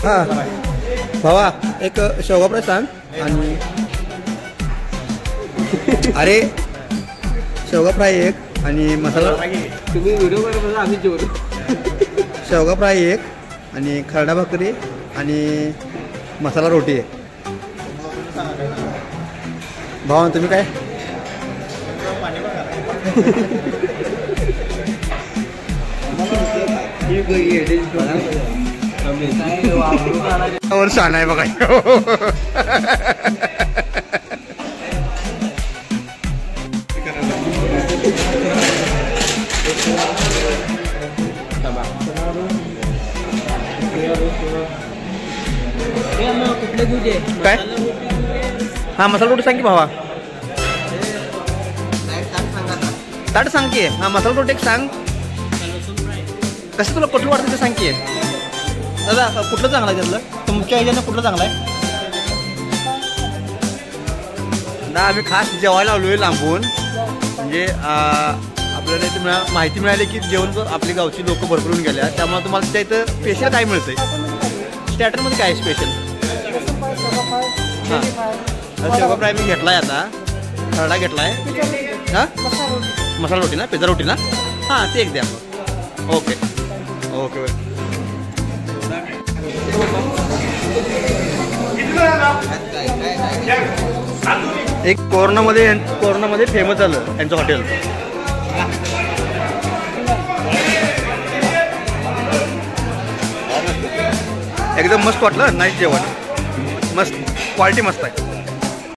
हां भावा एक शेवगा फ्राय सांग आणि अरे शेवगा फ्राय एक आणि मसाला तुम्ही व्हिडिओ बनवता आम्ही जेवलो. शेवगा फ्राय एक आणि खरडा भाकरी आणि मसाला रोटी आहे. भावा तुम्ही काय छान आहे बघा. काय हा मसाला रोटी सांग की भावा. ताट सांग की. हा मसाला रोटी एक सांग. कसं तुला कुठलं वाटतं ते सांग की. दादा कुठलं चांगलं आहे त्यातलं तुमच्या ह्याच्यानं कुठलं चांगलं आहे ना. आम्ही खास जेवायला आलोय लांबून म्हणजे आपल्याला इथे माहिती मिळाली की जेवण आपली गावची लोक भरपूर येऊन गेल्या त्यामुळे तुम्हाला त्या इथं स्पेशल काय मिळतंय. स्टार्टरमध्ये काय स्पेशल. हां शेवगा फ्राय मी घेतला आहे आता. खरडा घेतला आहे. हां मसाला रोटी ना पिझ्झा रोटी ना. हां ते एक द्या. ओके ओके एक कोरोनामध्ये फेमस झालं यांचं हॉटेल. एकदम मस्त वाटलं. नाईस जेवण मस्त क्वालिटी मस्त आहे.